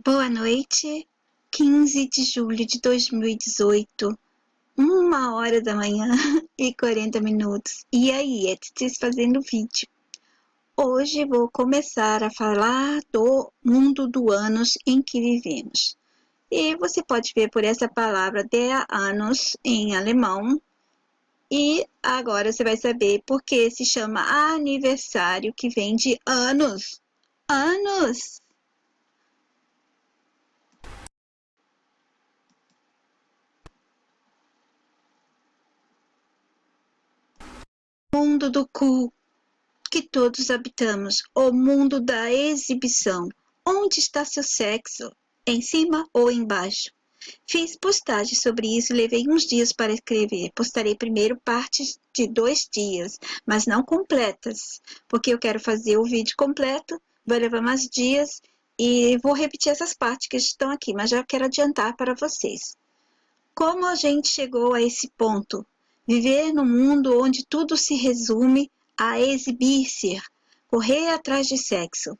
Boa noite, 15 de julho de 2018, 1 hora da manhã e 40 minutos. E aí, Etsy fazendo vídeo. Hoje vou começar a falar do mundo do anos em que vivemos. E você pode ver por essa palavra der Anos em alemão. E agora você vai saber por que se chama aniversário, que vem de anos. Anos! Mundo do cu que todos habitamos, o mundo da exibição. Onde está seu sexo? Em cima ou embaixo? Fiz postagem sobre isso e levei uns dias para escrever. Postarei primeiro partes de 2 dias, mas não completas, porque eu quero fazer o vídeo completo, vai levar mais dias e vou repetir essas partes que estão aqui, mas já quero adiantar para vocês. Como a gente chegou a esse ponto? Viver num mundo onde tudo se resume a exibir-se, correr atrás de sexo.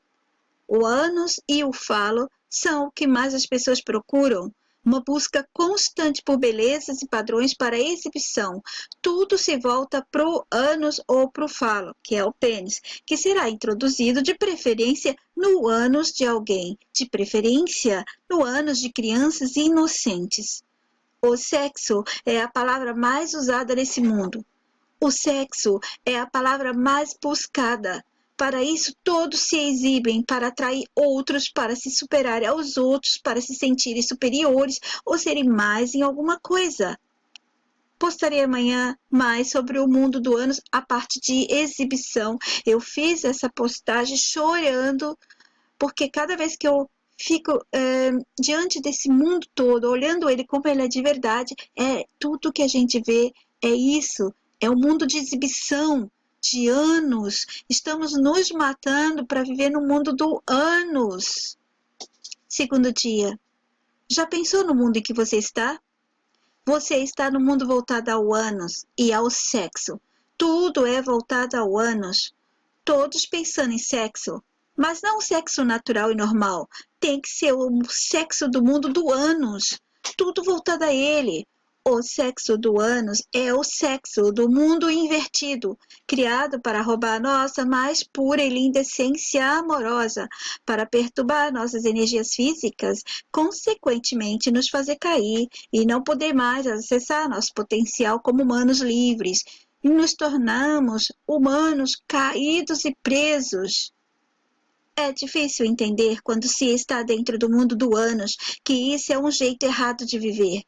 O ânus e o falo são o que mais as pessoas procuram, uma busca constante por belezas e padrões para exibição. Tudo se volta pro ânus ou pro falo, que é o pênis, que será introduzido de preferência no ânus de alguém, de preferência no ânus de crianças inocentes. O sexo é a palavra mais usada nesse mundo. O sexo é a palavra mais buscada. Para isso, todos se exibem para atrair outros, para se superarem aos outros, para se sentirem superiores ou serem mais em alguma coisa. Postarei amanhã mais sobre o mundo do ânus, a parte de exibição. Eu fiz essa postagem chorando, porque cada vez que eu fico diante desse mundo todo, olhando ele como ele é de verdade, é tudo que a gente vê, é isso, é o mundo de exibição, de anos. Estamos nos matando para viver no mundo do anos. Segundo dia, já pensou no mundo em que você está? Você está no mundo voltado ao ânus e ao sexo. Tudo é voltado ao ânus. Todos pensando em sexo, mas não o sexo natural e normal. Tem que ser o sexo do mundo do ânus. Tudo voltado a ele. O sexo do ânus é o sexo do mundo invertido, criado para roubar a nossa mais pura e linda essência amorosa, para perturbar nossas energias físicas, consequentemente nos fazer cair e não poder mais acessar nosso potencial como humanos livres, e nos tornamos humanos caídos e presos. É difícil entender quando se está dentro do mundo do ânus que isso é um jeito errado de viver,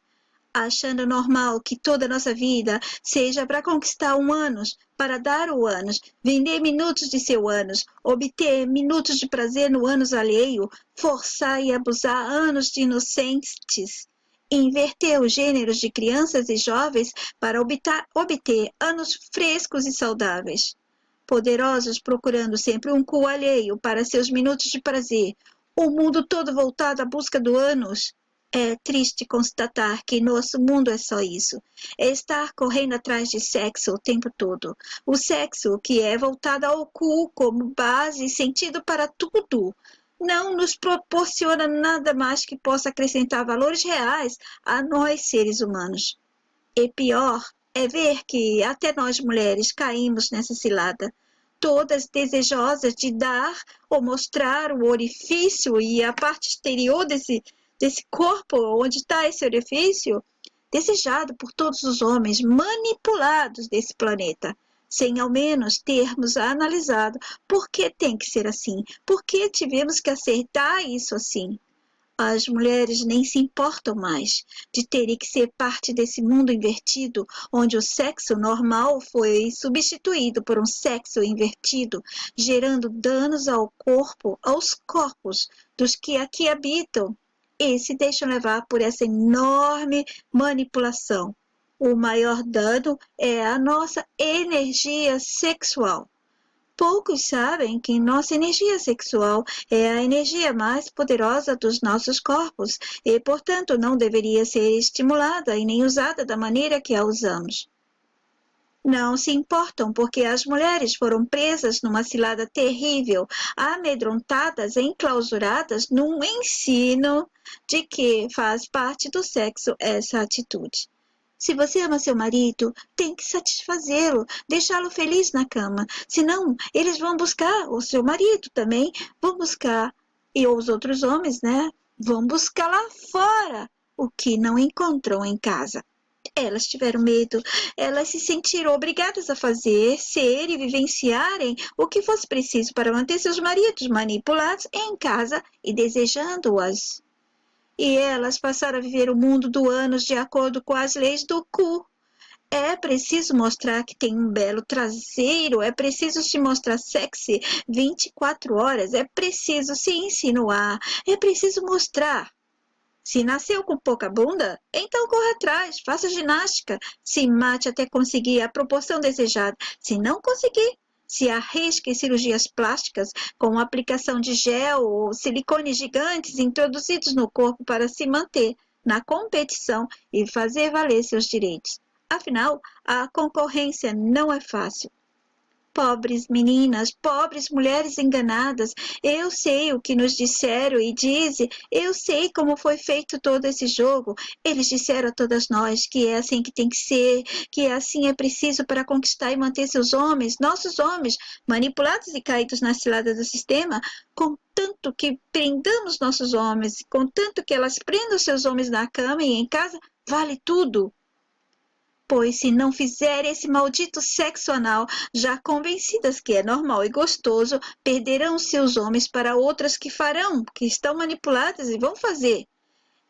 achando normal que toda a nossa vida seja para conquistar um ânus, para dar o ânus, vender minutos de seu ânus, obter minutos de prazer no ânus alheio, forçar e abusar anos de inocentes, inverter os gêneros de crianças e jovens para obter anos frescos e saudáveis. Poderosos procurando sempre um cu alheio para seus minutos de prazer, o mundo todo voltado à busca do ânus. É triste constatar que nosso mundo é só isso. É estar correndo atrás de sexo o tempo todo. O sexo que é voltado ao cu como base e sentido para tudo. Não nos proporciona nada mais que possa acrescentar valores reais a nós seres humanos. E pior é ver que até nós mulheres caímos nessa cilada, todas desejosas de dar ou mostrar o orifício e a parte exterior desse corpo, onde está esse orifício, desejado por todos os homens manipulados desse planeta, sem ao menos termos analisado por que tem que ser assim, por que tivemos que aceitar isso assim. As mulheres nem se importam mais de terem que ser parte desse mundo invertido, onde o sexo normal foi substituído por um sexo invertido, gerando danos ao corpo, aos corpos dos que aqui habitam e se deixam levar por essa enorme manipulação. O maior dano é a nossa energia sexual. Poucos sabem que nossa energia sexual é a energia mais poderosa dos nossos corpos e, portanto, não deveria ser estimulada e nem usada da maneira que a usamos. Não se importam porque as mulheres foram presas numa cilada terrível, amedrontadas, enclausuradas num ensino de que faz parte do sexo essa atitude. Se você ama seu marido, tem que satisfazê-lo, deixá-lo feliz na cama. Senão, eles vão buscar o seu marido também, vão buscar, e os outros homens, né? Vão buscar lá fora o que não encontram em casa. Elas tiveram medo, elas se sentiram obrigadas a fazer, ser e vivenciarem o que fosse preciso para manter seus maridos manipulados em casa e desejando-as. E elas passaram a viver o mundo do ânus de acordo com as leis do cu. É preciso mostrar que tem um belo traseiro, é preciso se mostrar sexy 24 horas, é preciso se insinuar, é preciso mostrar. Se nasceu com pouca bunda, então corra atrás, faça ginástica, se mate até conseguir a proporção desejada. Se não conseguir, se arrisque em cirurgias plásticas com aplicação de gel ou silicone gigantes introduzidos no corpo para se manter na competição e fazer valer seus direitos. Afinal, a concorrência não é fácil. Pobres meninas, pobres mulheres enganadas, eu sei o que nos disseram e dizem, eu sei como foi feito todo esse jogo. Eles disseram a todas nós que é assim que tem que ser, que assim é preciso para conquistar e manter seus homens, nossos homens, manipulados e caídos na cilada do sistema, contanto que prendamos nossos homens, contanto que elas prendam seus homens na cama e em casa, vale tudo. Pois se não fizer esse maldito sexo anal, já convencidas que é normal e gostoso, perderão seus homens para outras que farão, que estão manipuladas e vão fazer.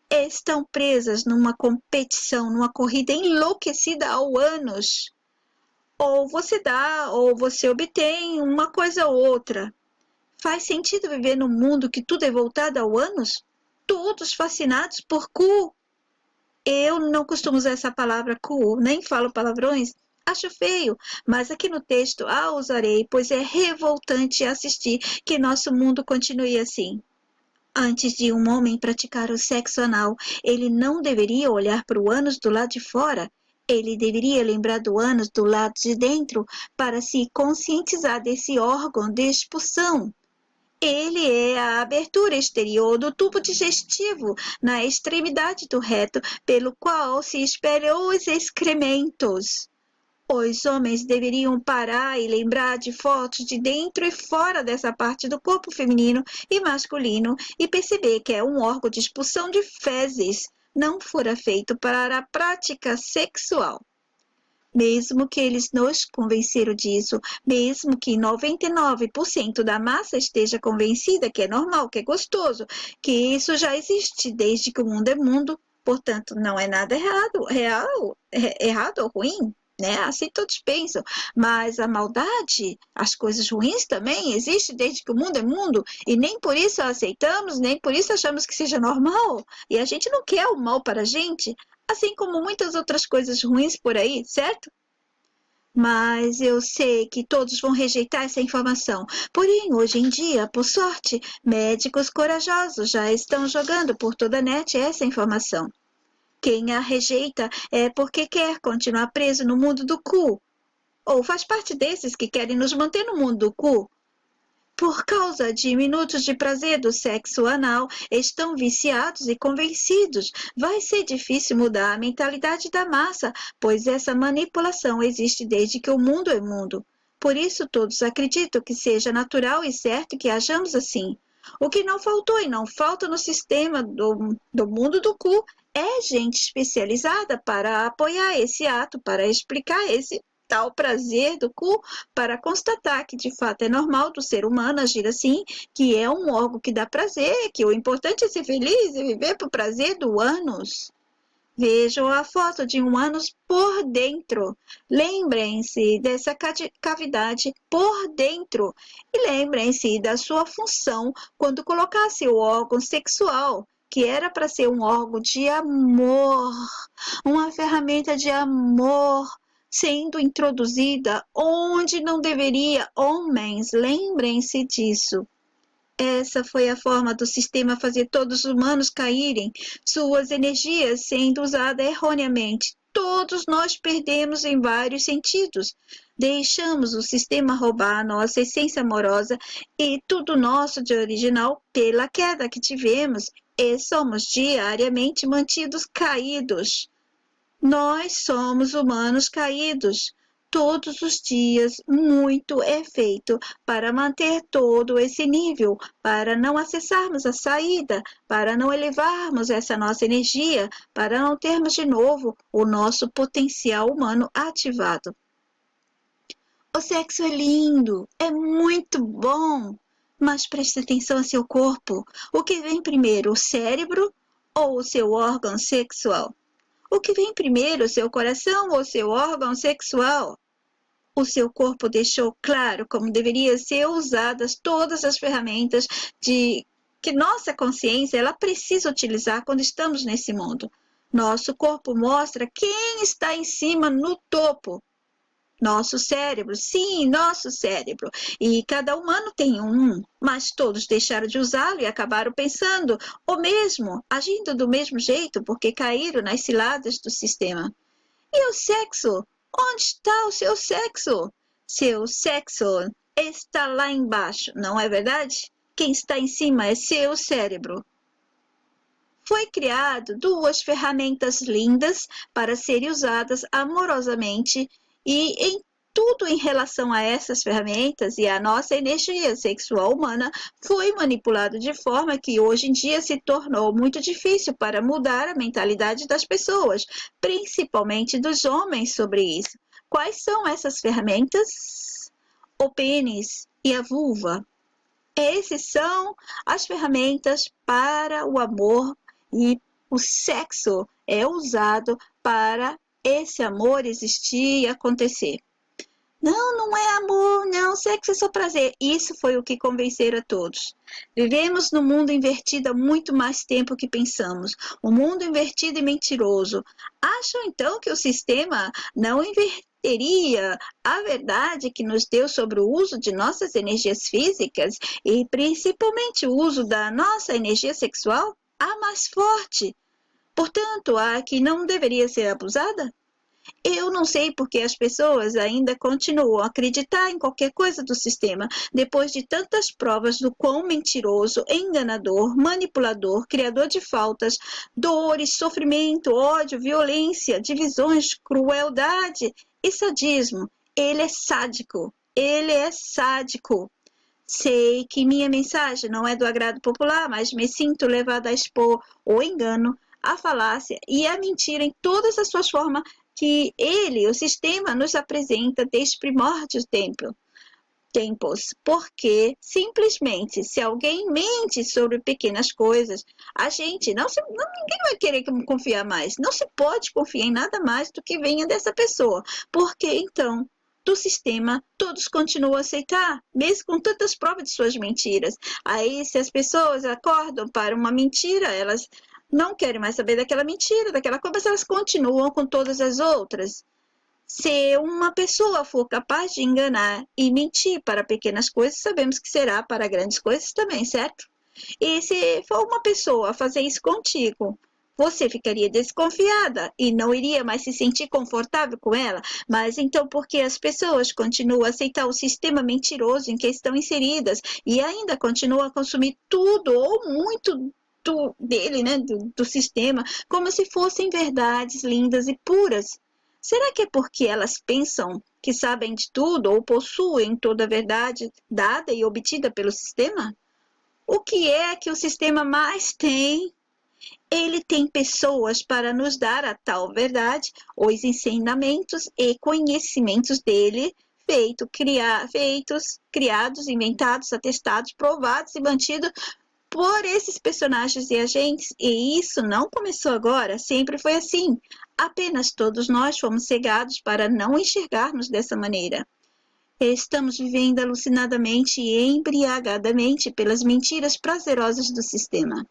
Estão presas numa competição, numa corrida enlouquecida ao ânus. Ou você dá, ou você obtém uma coisa ou outra. Faz sentido viver num mundo que tudo é voltado ao ânus? Todos fascinados por cu. Eu não costumo usar essa palavra cool, nem falo palavrões. Acho feio, mas aqui no texto a usarei, pois é revoltante assistir que nosso mundo continue assim. Antes de um homem praticar o sexo anal, ele não deveria olhar para o ânus do lado de fora. Ele deveria lembrar do ânus do lado de dentro para se conscientizar desse órgão de expulsão. Ele é a abertura exterior do tubo digestivo na extremidade do reto, pelo qual se espelham os excrementos. Os homens deveriam parar e lembrar de fotos de dentro e fora dessa parte do corpo feminino e masculino e perceber que é um órgão de expulsão de fezes, não fora feito para a prática sexual. Mesmo que eles nos convenceram disso, mesmo que 99% da massa esteja convencida que é normal, que é gostoso, que isso já existe desde que o mundo é mundo, portanto, não é nada errado ou ruim, né? Assim todos pensam. Mas a maldade, as coisas ruins também existem desde que o mundo é mundo, e nem por isso aceitamos, nem por isso achamos que seja normal. E a gente não quer o mal para a gente, assim como muitas outras coisas ruins por aí, certo? Mas eu sei que todos vão rejeitar essa informação. Porém, hoje em dia, por sorte, médicos corajosos já estão jogando por toda a net essa informação. Quem a rejeita é porque quer continuar preso no mundo do cu. Ou faz parte desses que querem nos manter no mundo do cu. Por causa de minutos de prazer do sexo anal, estão viciados e convencidos. Vai ser difícil mudar a mentalidade da massa, pois essa manipulação existe desde que o mundo é mundo. Por isso todos acreditam que seja natural e certo que hajamos assim. O que não faltou e não falta no sistema do mundo do cu é gente especializada para apoiar esse ato, para explicar esse tal prazer do cu, para constatar que de fato é normal do ser humano agir assim, que é um órgão que dá prazer, que o importante é ser feliz e viver por prazer do ânus. Vejam a foto de um ânus por dentro. Lembrem-se dessa cavidade por dentro. E lembrem-se da sua função quando colocasse o órgão sexual, que era para ser um órgão de amor, uma ferramenta de amor, sendo introduzida onde não deveria. Homens, lembrem-se disso. Essa foi a forma do sistema fazer todos os humanos caírem, suas energias sendo usadas erroneamente. Todos nós perdemos em vários sentidos. Deixamos o sistema roubar a nossa essência amorosa e tudo nosso de original pela queda que tivemos e somos diariamente mantidos caídos. Nós somos humanos caídos. Todos os dias, muito é feito para manter todo esse nível, para não acessarmos a saída, para não elevarmos essa nossa energia, para não termos de novo o nosso potencial humano ativado. O sexo é lindo, é muito bom, mas preste atenção ao seu corpo. O que vem primeiro, o cérebro ou o seu órgão sexual? O que vem primeiro, o seu coração ou seu órgão sexual? O seu corpo deixou claro como deveriam ser usadas todas as ferramentas que nossa consciência ela precisa utilizar quando estamos nesse mundo. Nosso corpo mostra quem está em cima no topo. Nosso cérebro, sim, nosso cérebro. E cada humano tem um, mas todos deixaram de usá-lo e acabaram pensando o mesmo, agindo do mesmo jeito, porque caíram nas ciladas do sistema. E o sexo? Onde está o seu sexo? Seu sexo está lá embaixo, não é verdade? Quem está em cima é seu cérebro. Foi criado duas ferramentas lindas para serem usadas amorosamente e em tudo em relação a essas ferramentas e a nossa energia sexual humana foi manipulado de forma que hoje em dia se tornou muito difícil para mudar a mentalidade das pessoas, principalmente dos homens sobre isso. Quais são essas ferramentas? O pênis e a vulva. Esses são as ferramentas para o amor e o sexo é usado para esse amor existir e acontecer. Não, não é amor, não, sexo é só prazer. Isso foi o que convenceram a todos. Vivemos num mundo invertido há muito mais tempo que pensamos. Um mundo invertido e mentiroso. Acham então que o sistema não inverteria a verdade que nos deu sobre o uso de nossas energias físicas e principalmente o uso da nossa energia sexual? A mais forte. Portanto, a que não deveria ser abusada? Eu não sei porque as pessoas ainda continuam a acreditar em qualquer coisa do sistema, depois de tantas provas do quão mentiroso, enganador, manipulador, criador de faltas, dores, sofrimento, ódio, violência, divisões, crueldade e sadismo. Ele é sádico. Ele é sádico. Sei que minha mensagem não é do agrado popular, mas me sinto levada a expor o engano, a falácia e a mentira em todas as suas formas que ele, o sistema, nos apresenta desde primórdios tempos, porque simplesmente se alguém mente sobre pequenas coisas, a gente ninguém vai querer confiar mais, não se pode confiar em nada mais do que venha dessa pessoa, porque então do sistema, todos continuam a aceitar, mesmo com tantas provas de suas mentiras. Aí, se as pessoas acordam para uma mentira, elas não querem mais saber daquela mentira, daquela coisa, mas elas continuam com todas as outras. Se uma pessoa for capaz de enganar e mentir para pequenas coisas, sabemos que será para grandes coisas também, certo? E se for uma pessoa fazer isso contigo, você ficaria desconfiada e não iria mais se sentir confortável com ela. Mas então por que as pessoas continuam a aceitar o sistema mentiroso em que estão inseridas e ainda continuam a consumir tudo ou muito dele, né, do sistema, como se fossem verdades lindas e puras? Será que é porque elas pensam que sabem de tudo ou possuem toda a verdade dada e obtida pelo sistema? O que é que o sistema mais tem? Ele tem pessoas para nos dar a tal verdade, os ensinamentos e conhecimentos dele, criados, inventados, atestados, provados e mantidos por esses personagens e agentes. E isso não começou agora, sempre foi assim. Apenas todos nós fomos cegados para não enxergarmos dessa maneira. Estamos vivendo alucinadamente e embriagadamente pelas mentiras prazerosas do sistema.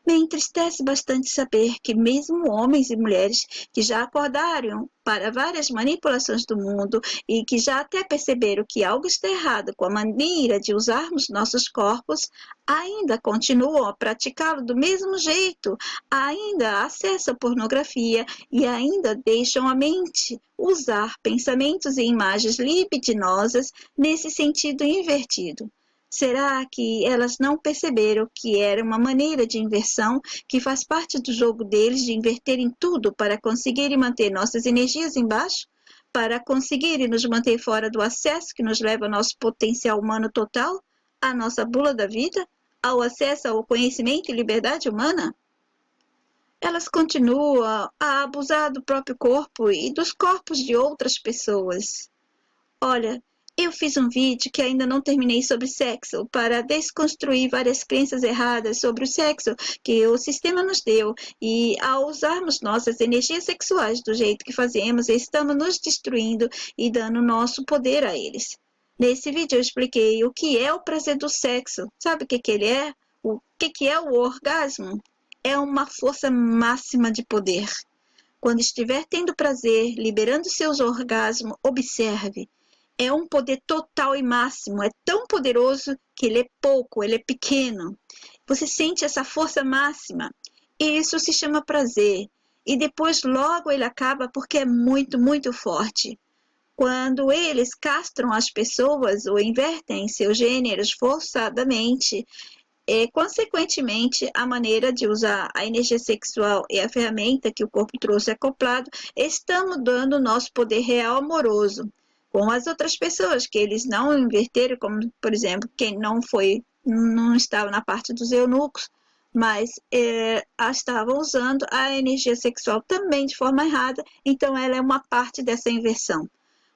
Me entristece bastante saber que mesmo homens e mulheres que já acordaram para várias manipulações do mundo e que já até perceberam que algo está errado com a maneira de usarmos nossos corpos, ainda continuam a praticá-lo do mesmo jeito, ainda acessam a pornografia e ainda deixam a mente usar pensamentos e imagens libidinosas nesse sentido invertido. Será que elas não perceberam que era uma maneira de inversão que faz parte do jogo deles de inverterem tudo para conseguirem manter nossas energias embaixo? Para conseguirem nos manter fora do acesso que nos leva ao nosso potencial humano total? À nossa bula da vida? Ao acesso ao conhecimento e liberdade humana? Elas continuam a abusar do próprio corpo e dos corpos de outras pessoas. Olha, eu fiz um vídeo que ainda não terminei sobre sexo para desconstruir várias crenças erradas sobre o sexo que o sistema nos deu e ao usarmos nossas energias sexuais do jeito que fazemos, estamos nos destruindo e dando nosso poder a eles. Nesse vídeo eu expliquei o que é o prazer do sexo. Sabe o que ele é? O que é o orgasmo? É uma força máxima de poder. Quando estiver tendo prazer, liberando seus orgasmos, observe. É um poder total e máximo, é tão poderoso que ele é pouco, ele é pequeno. Você sente essa força máxima, e isso se chama prazer. E depois logo ele acaba porque é muito, muito forte. Quando eles castram as pessoas ou invertem seus gêneros forçadamente, consequentemente, a maneira de usar a energia sexual e a ferramenta que o corpo trouxe acoplado, estamos dando nosso poder real amoroso com as outras pessoas que eles não inverteram, como, por exemplo, quem não estava na parte dos eunucos, mas estava usando a energia sexual também de forma errada, então ela é uma parte dessa inversão.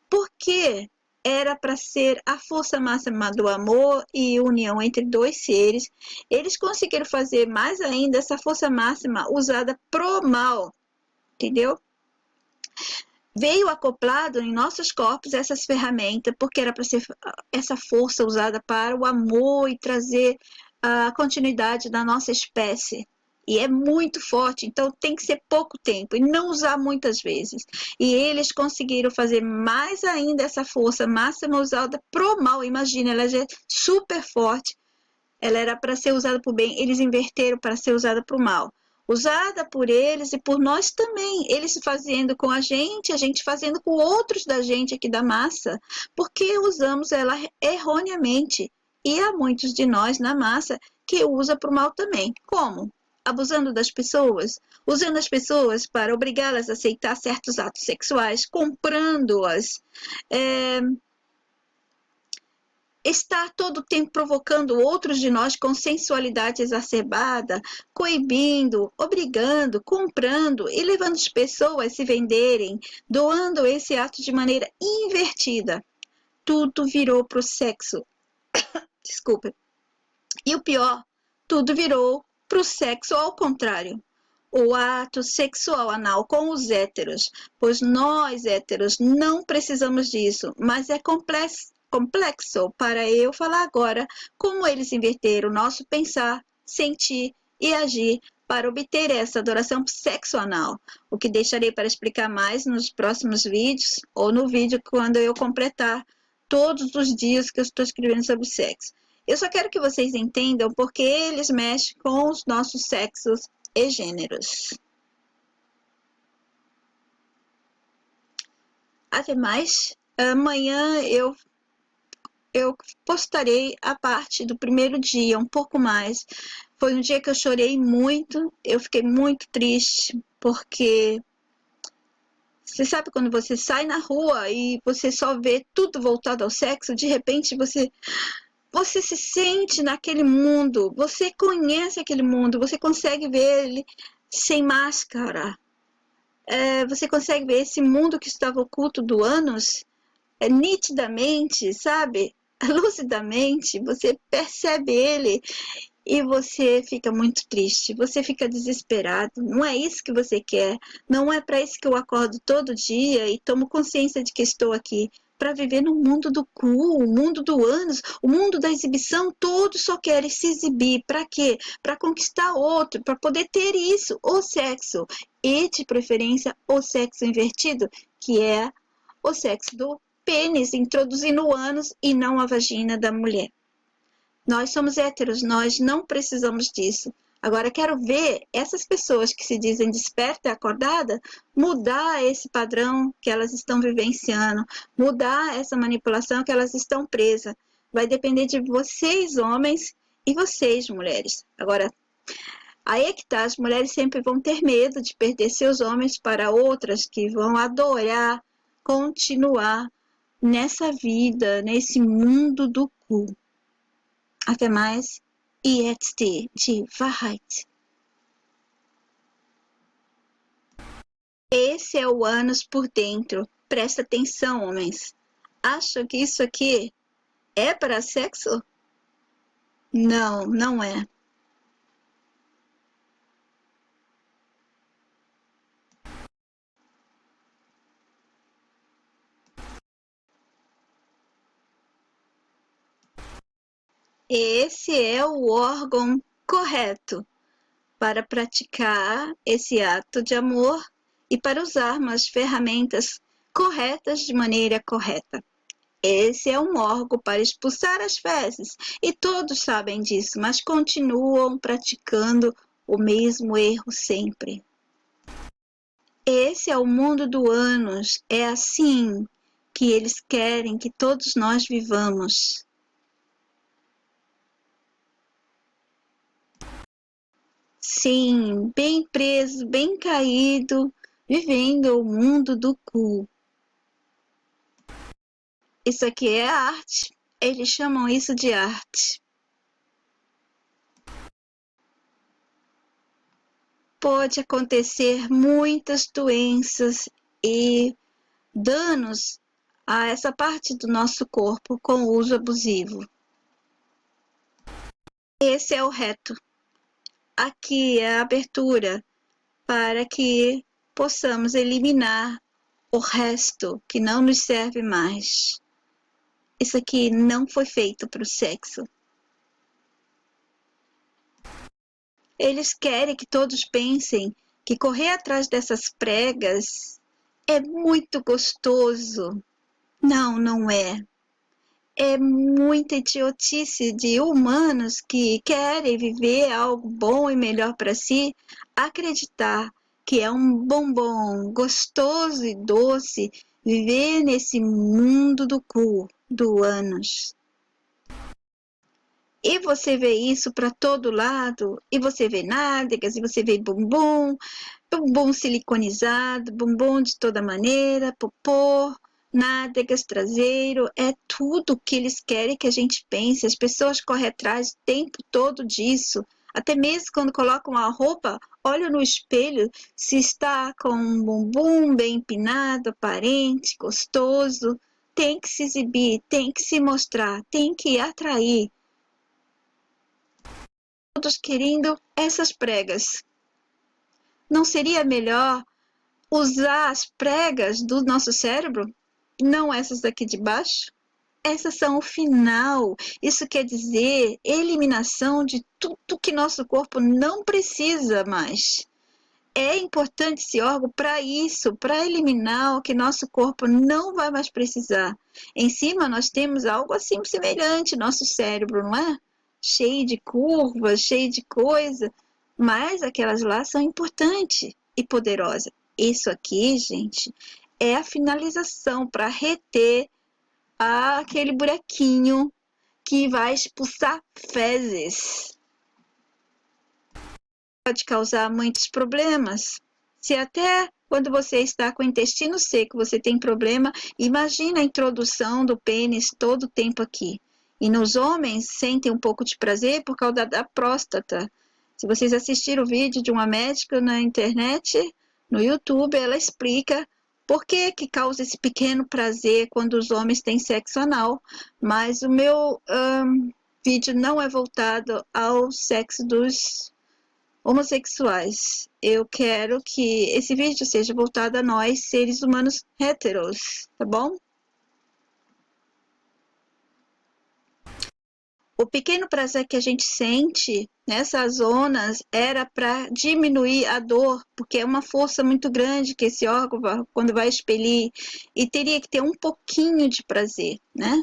Por quê? Era para ser a força máxima do amor e união entre dois seres. Eles conseguiram fazer mais ainda essa força máxima usada pro mal, entendeu? Veio acoplado em nossos corpos essas ferramentas, porque era para ser essa força usada para o amor e trazer a continuidade da nossa espécie. E é muito forte, então tem que ser pouco tempo e não usar muitas vezes. E eles conseguiram fazer mais ainda essa força máxima usada pro mal. Imagina, ela já é super forte. Ela era para ser usada para o bem, eles inverteram para ser usada para o mal. Usada por eles e por nós também. Eles fazendo com a gente fazendo com outros da gente aqui da massa, porque usamos ela erroneamente. E há muitos de nós na massa que usa para o mal também. Como? Abusando das pessoas, usando as pessoas para obrigá-las a aceitar certos atos sexuais, comprando-as, está todo o tempo provocando outros de nós com sensualidade exacerbada, coibindo, obrigando, comprando e levando as pessoas a se venderem, doando esse ato de maneira invertida. Tudo virou para o sexo. Desculpa. E o pior, tudo virou para o sexo ao contrário. O ato sexual anal com os héteros, pois nós héteros não precisamos disso, mas é complexo para eu falar agora como eles inverteram o nosso pensar, sentir e agir para obter essa adoração sexo anal, o que deixarei para explicar mais nos próximos vídeos ou no vídeo quando eu completar todos os dias que eu estou escrevendo sobre sexo. Eu só quero que vocês entendam porque eles mexem com os nossos sexos e gêneros. Ademais, amanhã eu postarei a parte do primeiro dia, um pouco mais. Foi um dia que eu chorei muito, eu fiquei muito triste, porque você sabe quando você sai na rua e você só vê tudo voltado ao sexo, de repente você se sente naquele mundo, você conhece aquele mundo, você consegue ver ele sem máscara. Você consegue ver esse mundo que estava oculto do ânus nitidamente, sabe? Lucidamente, você percebe ele e você fica muito triste, você fica desesperado. Não é isso que você quer, não é para isso que eu acordo todo dia e tomo consciência de que estou aqui, para viver no mundo do cool, o mundo do ânus, o mundo da exibição. Todos só querem se exibir. Para quê? Para conquistar outro, para poder ter isso, o sexo. E, de preferência, o sexo invertido, que é o sexo do pênis, introduzindo o ânus e não a vagina da mulher. Nós somos héteros, nós não precisamos disso. Agora, quero ver essas pessoas que se dizem desperta e acordada mudar esse padrão que elas estão vivenciando, mudar essa manipulação que elas estão presas. Vai depender de vocês, homens, e vocês, mulheres. Agora, aí é que tá, as mulheres sempre vão ter medo de perder seus homens para outras que vão adorar continuar nessa vida, nesse mundo do cu. Até mais e jetzt die Wahrheit. Esse é o ânus por dentro. Presta atenção, homens. Acham que isso aqui é para sexo? Não, não é. Esse é o órgão correto para praticar esse ato de amor e para usar as ferramentas corretas de maneira correta. Esse é um órgão para expulsar as fezes e todos sabem disso, mas continuam praticando o mesmo erro sempre. Esse é o mundo do ânus, é assim que eles querem que todos nós vivamos. Sim, bem preso, bem caído, vivendo o mundo do cu. Isso aqui é arte. Eles chamam isso de arte. Pode acontecer muitas doenças e danos a essa parte do nosso corpo com o uso abusivo. Esse é o reto. Aqui é a abertura para que possamos eliminar o resto que não nos serve mais. Isso aqui não foi feito para o sexo. Eles querem que todos pensem que correr atrás dessas pregas é muito gostoso. Não, não é. É muita idiotice de humanos que querem viver algo bom e melhor para si, acreditar que é um bombom gostoso e doce viver nesse mundo do cu, do ânus. E você vê isso para todo lado, e você vê nádegas, e você vê bumbum, bumbum siliconizado, bumbum de toda maneira, popô, nádegas, traseiro, é tudo que eles querem que a gente pense. As pessoas correm atrás o tempo todo disso. Até mesmo quando colocam a roupa, olha no espelho se está com um bumbum bem empinado, aparente, gostoso. Tem que se exibir, tem que se mostrar, tem que atrair. Todos querendo essas pregas. Não seria melhor usar as pregas do nosso cérebro? Não essas daqui de baixo? Essas são o final. Isso quer dizer eliminação de tudo que nosso corpo não precisa mais. É importante esse órgão para isso, para eliminar o que nosso corpo não vai mais precisar. Em cima nós temos algo assim semelhante, nosso cérebro, não é? Cheio de curvas, cheio de coisa, mas aquelas lá são importantes e poderosas. Isso aqui, gente, é a finalização para reter aquele buraquinho que vai expulsar fezes. Pode causar muitos problemas. Se até quando você está com o intestino seco você tem problema, imagina a introdução do pênis todo o tempo aqui. E nos homens sentem um pouco de prazer por causa da próstata. Se vocês assistiram o vídeo de uma médica na internet, no YouTube, ela explica por que que causa esse pequeno prazer quando os homens têm sexo anal. Mas o meu vídeo não é voltado ao sexo dos homossexuais. Eu quero que esse vídeo seja voltado a nós, seres humanos héteros, tá bom? O pequeno prazer que a gente sente nessas zonas era para diminuir a dor, porque é uma força muito grande que esse órgão, quando vai expelir, e teria que ter um pouquinho de prazer, né?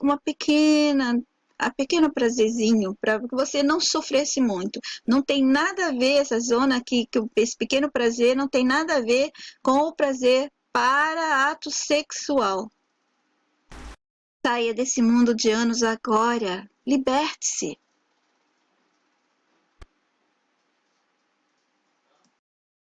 Uma pequeno prazerzinho, para que você não sofresse muito. Não tem nada a ver essa zona aqui, esse pequeno prazer não tem nada a ver com o prazer para ato sexual. Saia desse mundo de anos agora. Liberte-se.